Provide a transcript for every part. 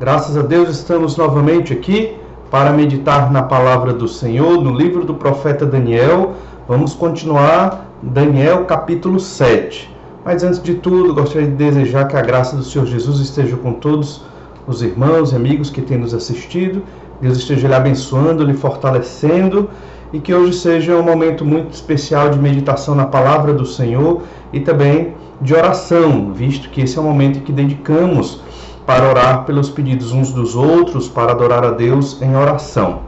Graças a Deus estamos novamente aqui para meditar na palavra do Senhor, no livro do profeta Daniel. Vamos continuar Daniel capítulo 7. Mas antes de tudo, gostaria de desejar que a graça do Senhor Jesus esteja com todos os irmãos e amigos que têm nos assistido. Deus esteja lhe abençoando, lhe fortalecendo, e que hoje seja um momento muito especial de meditação na palavra do Senhor e também de oração, visto que esse é o momento em que dedicamos para orar pelos pedidos uns dos outros, para adorar a Deus em oração.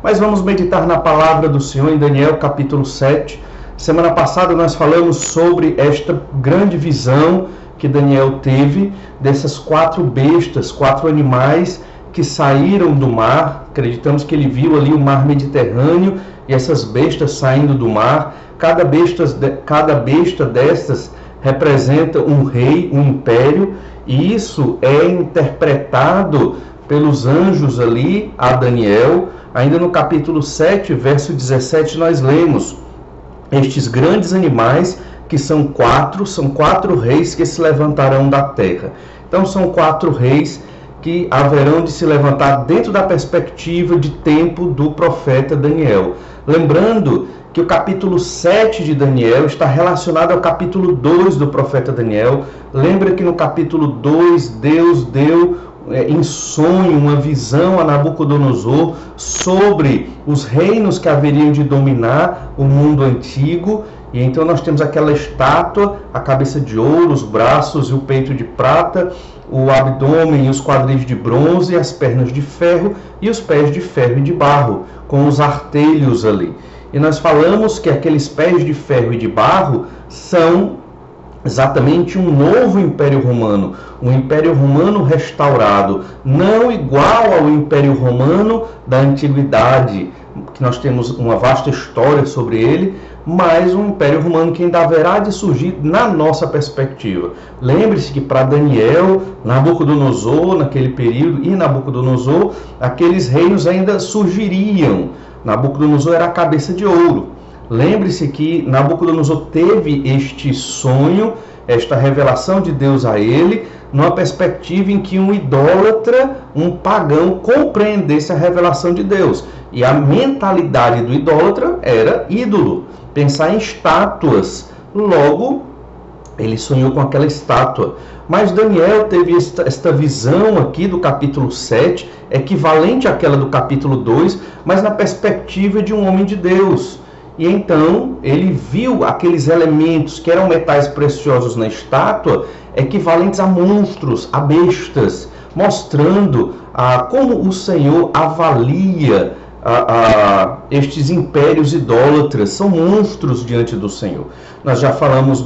Mas vamos meditar na palavra do Senhor em Daniel capítulo 7. Semana passada nós falamos sobre esta grande visão que Daniel teve dessas 4 bestas, 4 animais que saíram do mar. Acreditamos que ele viu ali o mar Mediterrâneo e essas bestas saindo do mar. Cada besta dessas representa um rei, um império, e isso é interpretado pelos anjos ali a Daniel. Ainda no capítulo 7, verso 17, nós lemos: estes grandes animais, que são 4 reis que se levantarão da terra. Então são 4 reis que haverão de se levantar dentro da perspectiva de tempo do profeta Daniel. Lembrando que o capítulo 7 de Daniel está relacionado ao capítulo 2 do profeta Daniel. Lembra que no capítulo 2 Deus deu em sonho uma visão a Nabucodonosor sobre os reinos que haveriam de dominar o mundo antigo. E então nós temos aquela estátua, a cabeça de ouro, os braços e o peito de prata, o abdômen e os quadris de bronze, as pernas de ferro e os pés de ferro e de barro, com os artelhos ali. E nós falamos que aqueles pés de ferro e de barro são exatamente um novo Império Romano, um Império Romano restaurado, não igual ao Império Romano da Antiguidade, que nós temos uma vasta história sobre ele, mas um Império Romano que ainda haverá de surgir na nossa perspectiva. Lembre-se que para Daniel, Nabucodonosor, naquele período, e Nabucodonosor, aqueles reinos ainda surgiriam. Nabucodonosor era a cabeça de ouro. Lembre-se que Nabucodonosor teve este sonho, esta revelação de Deus a ele, numa perspectiva em que um idólatra, um pagão, compreendesse a revelação de Deus. E a mentalidade do idólatra era ídolo, pensar em estátuas. Logo, ele sonhou com aquela estátua. Mas Daniel teve esta visão aqui do capítulo 7, equivalente àquela do capítulo 2, mas na perspectiva de um homem de Deus. E então ele viu aqueles elementos que eram metais preciosos na estátua, equivalentes a monstros, a bestas, mostrando como o Senhor avalia estes impérios idólatras. São monstros diante do Senhor. Nós já falamos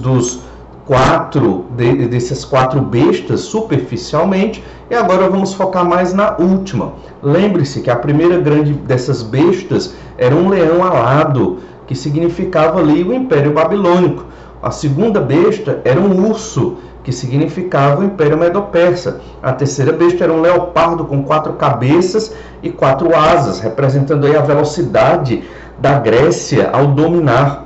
dessas 4 bestas superficialmente, e agora vamos focar mais na última. Lembre-se que a primeira grande dessas bestas era um leão alado, que significava ali o Império Babilônico. A segunda besta era um urso, que significava o Império Medo-Persa. A terceira besta era um leopardo com 4 cabeças e 4 asas, representando aí a velocidade da Grécia ao dominar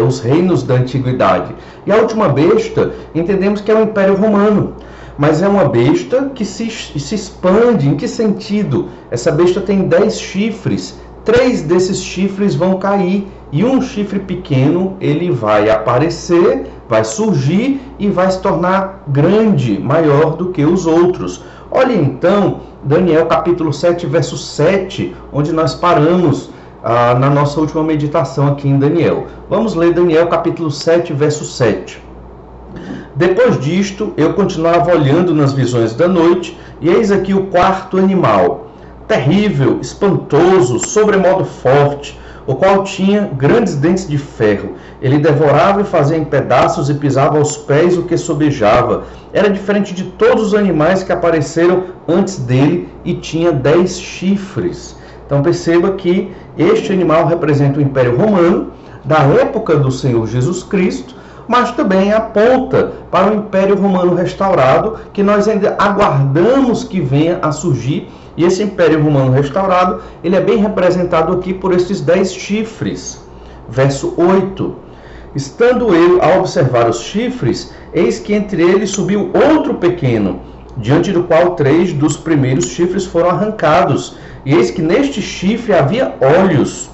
os reinos da antiguidade. E a última besta, entendemos que é o Império Romano, mas é uma besta que se expande. Em que sentido? Essa besta tem 10 chifres, 3 desses chifres vão cair, e um chifre pequeno ele vai aparecer, vai surgir e vai se tornar grande, maior do que os outros. Olha então, Daniel capítulo 7, verso 7, onde nós paramos na nossa última meditação aqui em Daniel. Vamos ler Daniel capítulo 7, verso 7. Depois disto, eu continuava olhando nas visões da noite, e eis aqui o 4º animal, terrível, espantoso, sobremodo forte, o qual tinha grandes dentes de ferro. Ele devorava e fazia em pedaços e pisava aos pés o que sobejava. Era diferente de todos os animais que apareceram antes dele e tinha 10 chifres. Então perceba que este animal representa o Império Romano da época do Senhor Jesus Cristo, mas também aponta para o Império Romano restaurado, que nós ainda aguardamos que venha a surgir. E esse Império Romano restaurado, ele é bem representado aqui por estes 10 chifres. Verso 8. Estando eu a observar os chifres, eis que entre eles subiu outro pequeno, diante do qual 3 dos primeiros chifres foram arrancados. E eis que neste chifre havia olhos,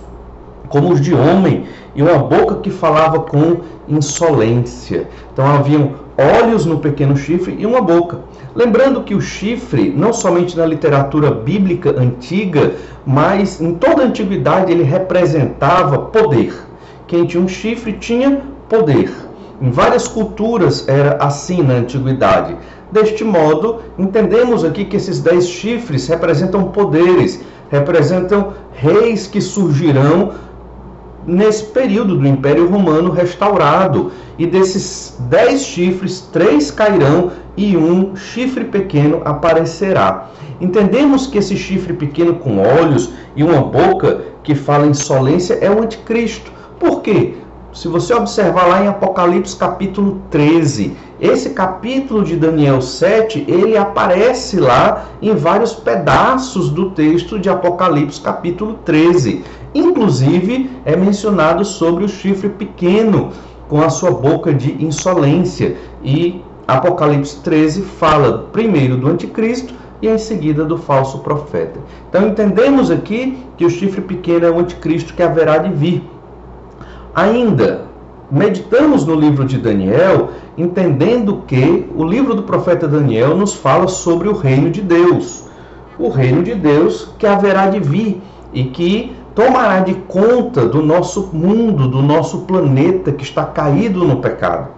como os de homem, e uma boca que falava com insolência. Então haviam olhos no pequeno chifre e uma boca. Lembrando que o chifre, não somente na literatura bíblica antiga, mas em toda a antiguidade ele representava poder. Quem tinha um chifre tinha poder. Em várias culturas era assim na antiguidade. Deste modo, entendemos aqui que esses 10 chifres representam poderes, representam reis que surgirão nesse período do Império Romano restaurado. E desses 10 chifres, 3 cairão e um chifre pequeno aparecerá. Entendemos que esse chifre pequeno com olhos e uma boca que fala insolência é o anticristo. Por quê? Se você observar lá em Apocalipse capítulo 13, esse capítulo de Daniel 7, ele aparece lá em vários pedaços do texto de Apocalipse capítulo 13. Inclusive, é mencionado sobre o chifre pequeno, com a sua boca de insolência. E Apocalipse 13 fala primeiro do anticristo e em seguida do falso profeta. Então entendemos aqui que o chifre pequeno é o anticristo que haverá de vir. Ainda meditamos no livro de Daniel, entendendo que o livro do profeta Daniel nos fala sobre o reino de Deus. O reino de Deus que haverá de vir e que tomará de conta do nosso mundo, do nosso planeta que está caído no pecado.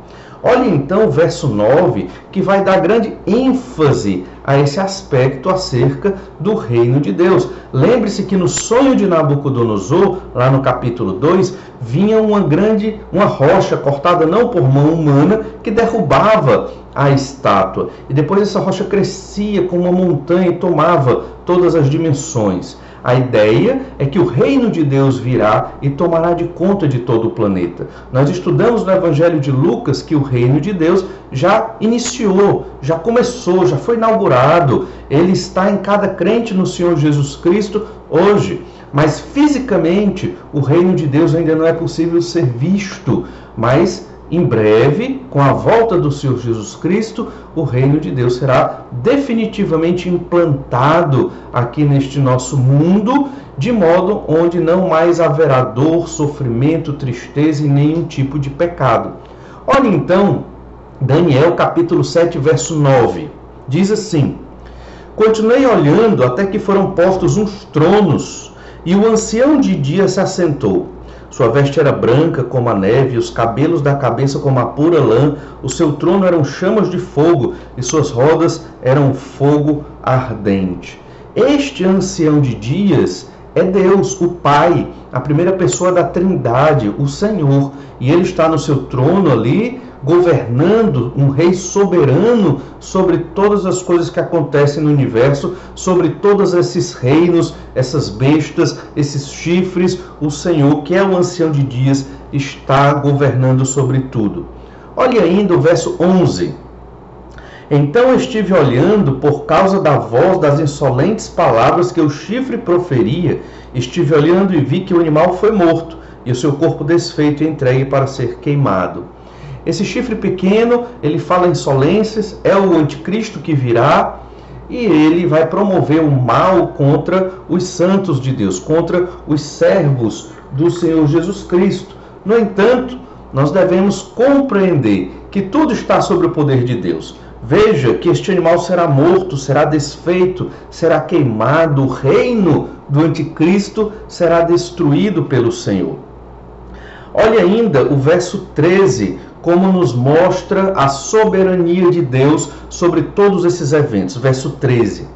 Olhe então o verso 9, que vai dar grande ênfase a esse aspecto acerca do reino de Deus. Lembre-se que no sonho de Nabucodonosor, lá no capítulo 2, vinha uma rocha cortada não por mão humana que derrubava a estátua. E depois essa rocha crescia como uma montanha e tomava todas as dimensões. A ideia é que o reino de Deus virá e tomará de conta de todo o planeta. Nós estudamos no Evangelho de Lucas que o reino de Deus já iniciou, já começou, já foi inaugurado. Ele está em cada crente no Senhor Jesus Cristo hoje. Mas fisicamente o reino de Deus ainda não é possível ser visto. Mas em breve, com a volta do Senhor Jesus Cristo, o reino de Deus será definitivamente implantado aqui neste nosso mundo, de modo onde não mais haverá dor, sofrimento, tristeza e nenhum tipo de pecado. Olha então, Daniel capítulo 7, verso 9, diz assim: Continuei olhando até que foram postos uns tronos, e o ancião de dia se assentou. Sua veste era branca como a neve, os cabelos da cabeça como a pura lã, o seu trono eram chamas de fogo, e suas rodas eram fogo ardente. Este ancião de dias é Deus, o Pai, a primeira pessoa da Trindade, o Senhor, e ele está no seu trono ali, governando, um rei soberano sobre todas as coisas que acontecem no universo, sobre todos esses reinos, essas bestas, esses chifres. O Senhor, que é o ancião de dias, está governando sobre tudo. Olhe ainda o verso 11. Então estive olhando por causa da voz das insolentes palavras que o chifre proferia. Estive olhando e vi que o animal foi morto, e o seu corpo desfeito e entregue para ser queimado. Esse chifre pequeno, ele fala insolências, é o anticristo que virá, e ele vai promover o mal contra os santos de Deus, contra os servos do Senhor Jesus Cristo. No entanto, nós devemos compreender que tudo está sob o poder de Deus. Veja que este animal será morto, será desfeito, será queimado, o reino do anticristo será destruído pelo Senhor. Olha ainda o verso 13, como nos mostra a soberania de Deus sobre todos esses eventos. Verso 13.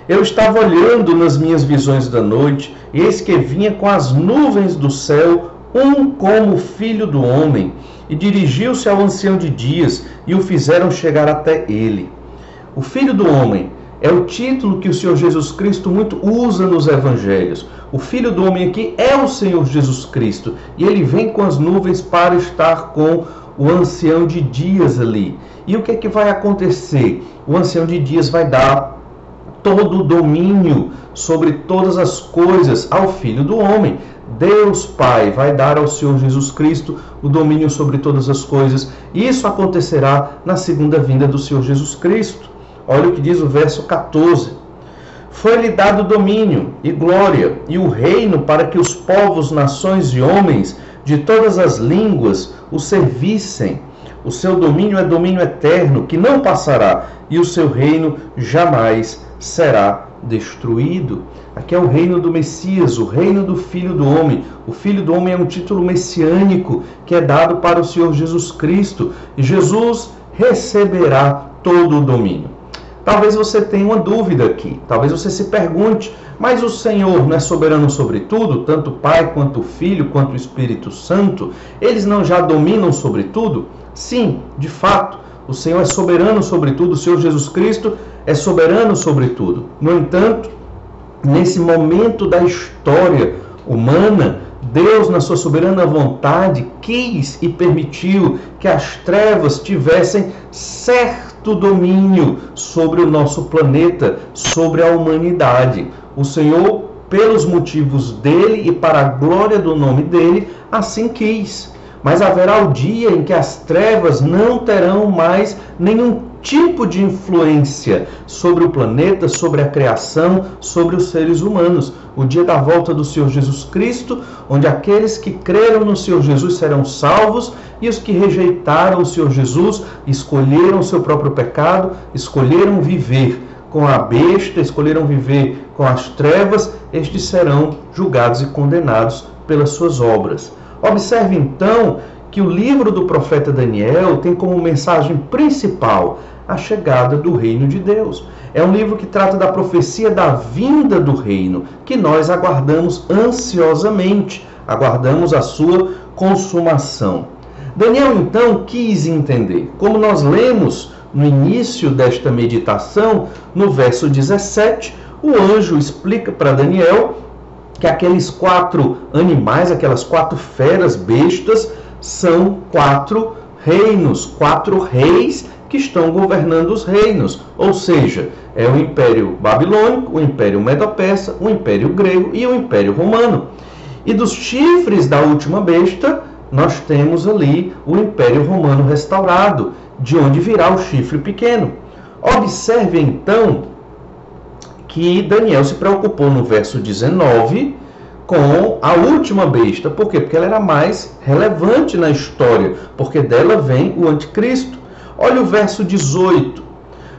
Eu estava olhando nas minhas visões da noite, e eis que vinha com as nuvens do céu um como filho do homem, e dirigiu-se ao ancião de dias, e o fizeram chegar até ele. O filho do homem é o título que o Senhor Jesus Cristo muito usa nos evangelhos. O filho do homem aqui é o Senhor Jesus Cristo, e ele vem com as nuvens para estar com o ancião de dias ali. E o que é que vai acontecer? O ancião de dias vai dar todo o domínio sobre todas as coisas ao Filho do Homem. Deus Pai vai dar ao Senhor Jesus Cristo o domínio sobre todas as coisas. Isso acontecerá na segunda vinda do Senhor Jesus Cristo. Olha o que diz o verso 14. Foi-lhe dado domínio e glória e o reino para que os povos, nações e homens de todas as línguas o servissem. O seu domínio é domínio eterno, que não passará, e o seu reino jamais será destruído. Aqui é o reino do Messias, o reino do Filho do Homem. O Filho do Homem é um título messiânico que é dado para o Senhor Jesus Cristo. E Jesus receberá todo o domínio. Talvez você tenha uma dúvida aqui. Talvez você se pergunte, mas o Senhor não é soberano sobre tudo? Tanto o Pai, quanto o Filho, quanto o Espírito Santo? Eles não já dominam sobre tudo? Sim, de fato, o Senhor é soberano sobre tudo. O Senhor Jesus Cristo é soberano sobre tudo. No entanto, nesse momento da história humana, Deus, na sua soberana vontade, quis e permitiu que as trevas tivessem certo domínio sobre o nosso planeta, sobre a humanidade. O Senhor, pelos motivos dele e para a glória do nome dele, assim quis. Mas haverá o dia em que as trevas não terão mais nenhum tipo de influência sobre o planeta, sobre a criação, sobre os seres humanos. O dia da volta do Senhor Jesus Cristo, onde aqueles que creram no Senhor Jesus serão salvos e os que rejeitaram o Senhor Jesus, escolheram o seu próprio pecado, escolheram viver com a besta, escolheram viver com as trevas, estes serão julgados e condenados pelas suas obras. Observe então que o livro do profeta Daniel tem como mensagem principal a chegada do reino de Deus. É um livro que trata da profecia da vinda do reino, que nós aguardamos ansiosamente, aguardamos a sua consumação. Daniel então quis entender, como nós lemos no início desta meditação, no verso 17, o anjo explica para Daniel que aqueles 4 animais, aquelas 4 feras bestas, são 4 reinos, 4 reis que estão governando os reinos. Ou seja, é o Império Babilônico, o Império Medo-Persa, o Império Grego e o Império Romano. E dos chifres da última besta, nós temos ali o Império Romano restaurado, de onde virá o chifre pequeno. Observe então que Daniel se preocupou no verso 19 com a última besta. Por quê? Porque ela era mais relevante na história, porque dela vem o anticristo. Olha o verso 18.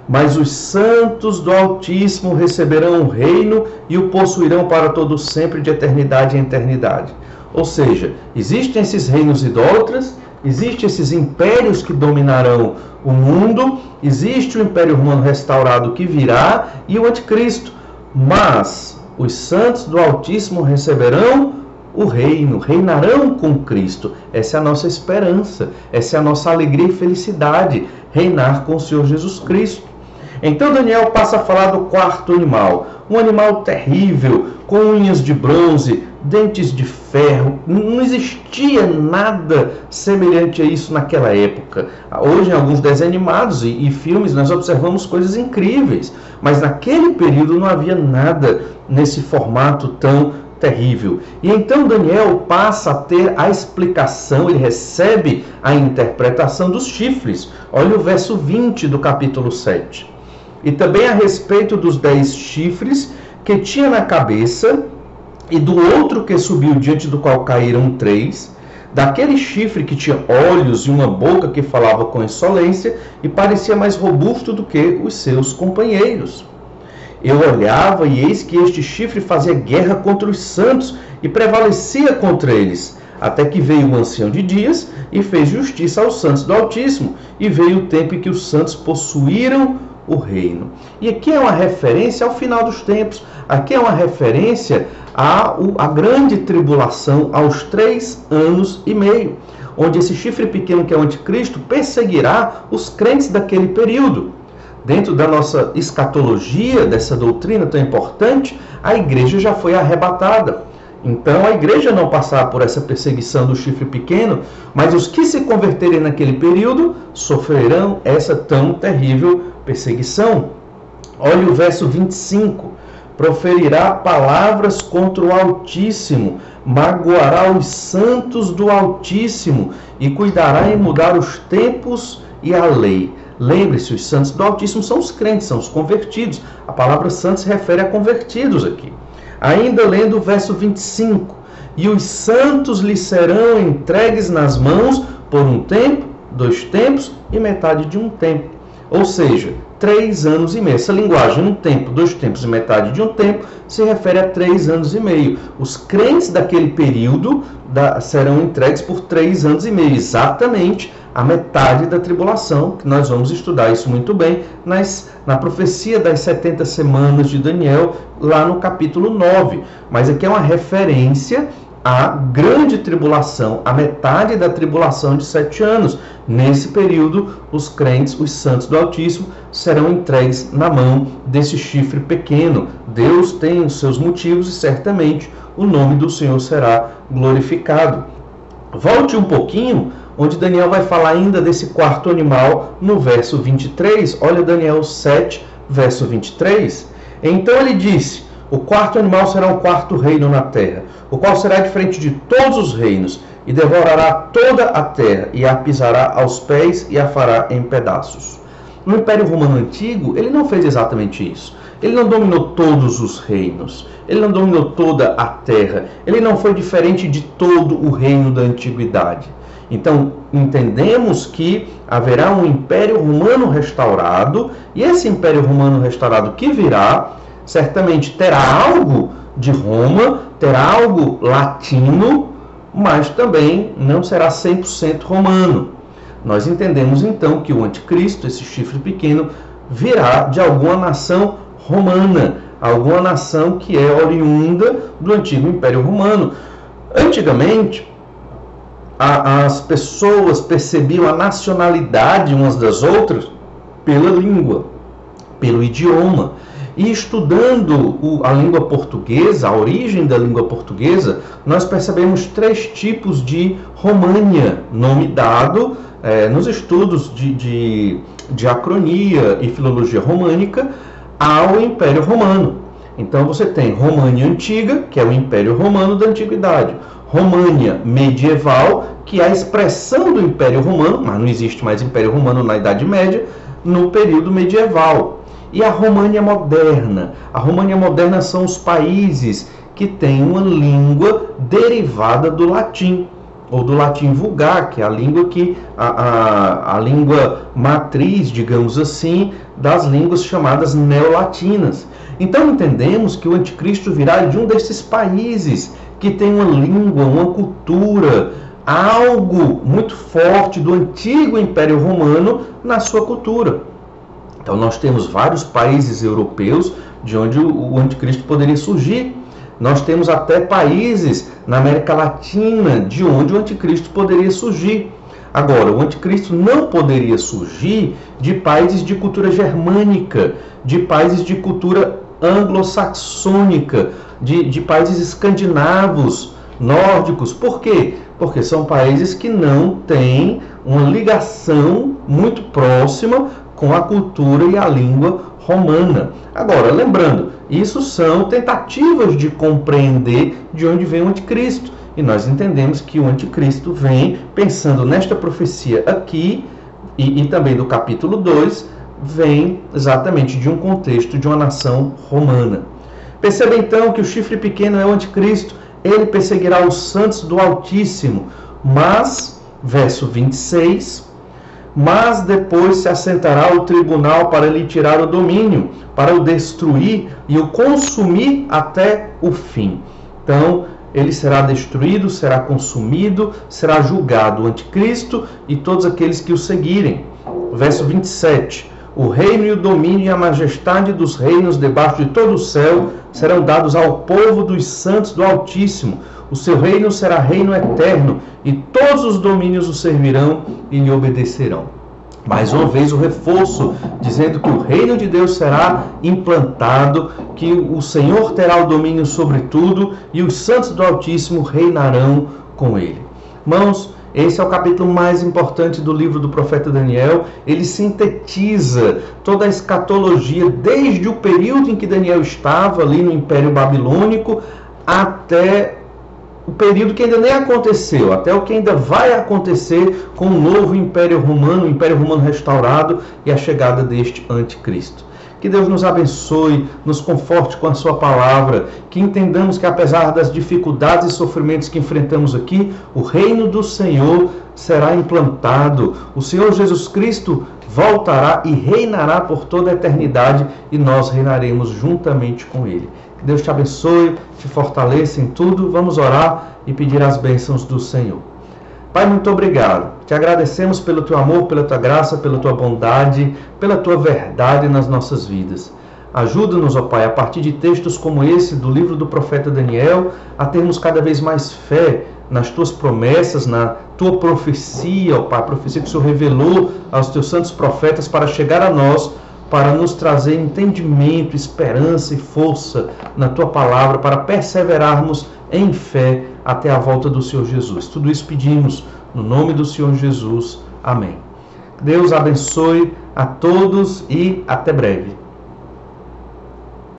Mas os santos do Altíssimo receberão o reino e o possuirão para todo sempre, de eternidade em eternidade. Ou seja, existem esses reinos idólatras, existem esses impérios que dominarão o mundo, existe o Império Romano restaurado que virá e o anticristo. Mas os santos do Altíssimo receberão o reino, reinarão com Cristo. Essa é a nossa esperança, essa é a nossa alegria e felicidade, reinar com o Senhor Jesus Cristo. Então Daniel passa a falar do 4º animal, um animal terrível, com unhas de bronze, dentes de ferro. Não existia nada semelhante a isso naquela época. Hoje, em alguns desenhos animados e filmes, nós observamos coisas incríveis, mas naquele período não havia nada nesse formato tão terrível. E então Daniel passa a ter a explicação, ele recebe a interpretação dos chifres. Olha o verso 20 do capítulo 7. E também a respeito dos 10 chifres que tinha na cabeça, e do outro que subiu, diante do qual caíram 3, daquele chifre que tinha olhos e uma boca que falava com insolência e parecia mais robusto do que os seus companheiros. Eu olhava e eis que este chifre fazia guerra contra os santos e prevalecia contra eles, até que veio o ancião de dias e fez justiça aos santos do Altíssimo, e veio o tempo em que os santos possuíram o reino. E aqui é uma referência ao final dos tempos, aqui é uma referência à grande tribulação, aos 3 anos e meio, onde esse chifre pequeno que é o anticristo perseguirá os crentes daquele período. Dentro da nossa escatologia, dessa doutrina tão importante, a igreja já foi arrebatada. Então a igreja não passará por essa perseguição do chifre pequeno, mas os que se converterem naquele período sofrerão essa tão terrível perseguição. Olha o verso 25. Proferirá palavras contra o Altíssimo, magoará os santos do Altíssimo e cuidará em mudar os tempos e a lei. Lembre-se, os santos do Altíssimo são os crentes, são os convertidos. A palavra santos se refere a convertidos aqui. Ainda lendo o verso 25. E os santos lhes serão entregues nas mãos por um tempo, 2 tempos e metade de um tempo. Ou seja, 3 anos e meio. Essa linguagem, 1 tempo, 2 tempos e metade de um tempo, se refere a 3 anos e meio. Os crentes daquele período serão entregues por 3 anos e meio, exatamente a metade da tribulação, que nós vamos estudar isso muito bem na profecia das 70 semanas de Daniel, lá no capítulo 9. Mas aqui é uma referência à grande tribulação, a metade da tribulação de 7 anos. Nesse período, os crentes, os santos do Altíssimo, serão entregues na mão desse chifre pequeno. Deus tem os seus motivos e certamente o nome do Senhor será glorificado. Volte um pouquinho, onde Daniel vai falar ainda desse quarto animal no verso 23. Olha Daniel 7, verso 23. Então ele disse: o quarto animal será o quarto reino na terra, o qual será diferente de todos os reinos, e devorará toda a terra, e a pisará aos pés, e a fará em pedaços. No Império Romano Antigo, ele não fez exatamente isso. Ele não dominou todos os reinos, ele não dominou toda a terra, ele não foi diferente de todo o reino da antiguidade. Então, entendemos que haverá um Império Romano restaurado, e esse Império Romano restaurado que virá, certamente terá algo de Roma, terá algo latino, mas também não será 100% romano. Nós entendemos então que o anticristo, esse chifre pequeno, virá de alguma nação romana, alguma nação que é oriunda do antigo Império Romano. Antigamente, as pessoas percebiam a nacionalidade umas das outras pela língua, pelo idioma. E estudando a língua portuguesa, a origem da língua portuguesa, nós percebemos 3 tipos de România, nome dado nos estudos de diacronia e filologia românica ao Império Romano. Então você tem România Antiga, que é o Império Romano da Antiguidade. România Medieval, que é a expressão do Império Romano, mas não existe mais Império Romano na Idade Média, no período medieval. E a România Moderna. A România Moderna são os países que têm uma língua derivada do latim, ou do latim vulgar, que é a língua a língua matriz, digamos assim, das línguas chamadas neolatinas. Então entendemos que o anticristo virá de um desses países que tem uma língua, uma cultura, algo muito forte do antigo Império Romano na sua cultura. Então nós temos vários países europeus de onde o anticristo poderia surgir. Nós temos até países na América Latina de onde o anticristo poderia surgir. Agora, o anticristo não poderia surgir de países de cultura germânica, de países de cultura anglo-saxônica, de países escandinavos, nórdicos. Por quê? Porque são países que não têm uma ligação muito próxima com a cultura e a língua romana. Agora, lembrando, isso são tentativas de compreender de onde vem o anticristo. E nós entendemos que o anticristo vem, pensando nesta profecia aqui, e também do capítulo 2, vem exatamente de um contexto de uma nação romana. Perceba então que o chifre pequeno é o anticristo. Ele perseguirá os santos do Altíssimo. Mas, verso 26... mas depois se assentará o tribunal para lhe tirar o domínio, para o destruir e o consumir até o fim. Então, ele será destruído, será consumido, será julgado o anticristo e todos aqueles que o seguirem. Verso 27. O reino e o domínio e a majestade dos reinos debaixo de todo o céu serão dados ao povo dos santos do Altíssimo. O seu reino será reino eterno, e todos os domínios o servirão e lhe obedecerão. Mais uma vez o reforço, dizendo que o reino de Deus será implantado, que o Senhor terá o domínio sobre tudo, e os santos do Altíssimo reinarão com ele. Irmãos, esse é o capítulo mais importante do livro do profeta Daniel. Ele sintetiza toda a escatologia, desde o período em que Daniel estava ali no Império Babilônico, até o período que ainda nem aconteceu, até o que ainda vai acontecer com o novo Império Romano, o Império Romano restaurado e a chegada deste anticristo. Que Deus nos abençoe, nos conforte com a sua palavra, que entendamos que apesar das dificuldades e sofrimentos que enfrentamos aqui, o reino do Senhor será implantado. O Senhor Jesus Cristo voltará e reinará por toda a eternidade e nós reinaremos juntamente com Ele. Que Deus te abençoe, te fortaleça em tudo. Vamos orar e pedir as bênçãos do Senhor. Pai, muito obrigado. Te agradecemos pelo teu amor, pela tua graça, pela tua bondade, pela tua verdade nas nossas vidas. Ajuda-nos, ó Pai, a partir de textos como esse do livro do profeta Daniel, a termos cada vez mais fé nas tuas promessas, na tua profecia, ó Pai, a profecia que o Senhor revelou aos teus santos profetas para chegar a nós, para nos trazer entendimento, esperança e força na tua palavra, para perseverarmos em fé até a volta do Senhor Jesus. Tudo isso pedimos no nome do Senhor Jesus. Amém. Deus abençoe a todos e até breve.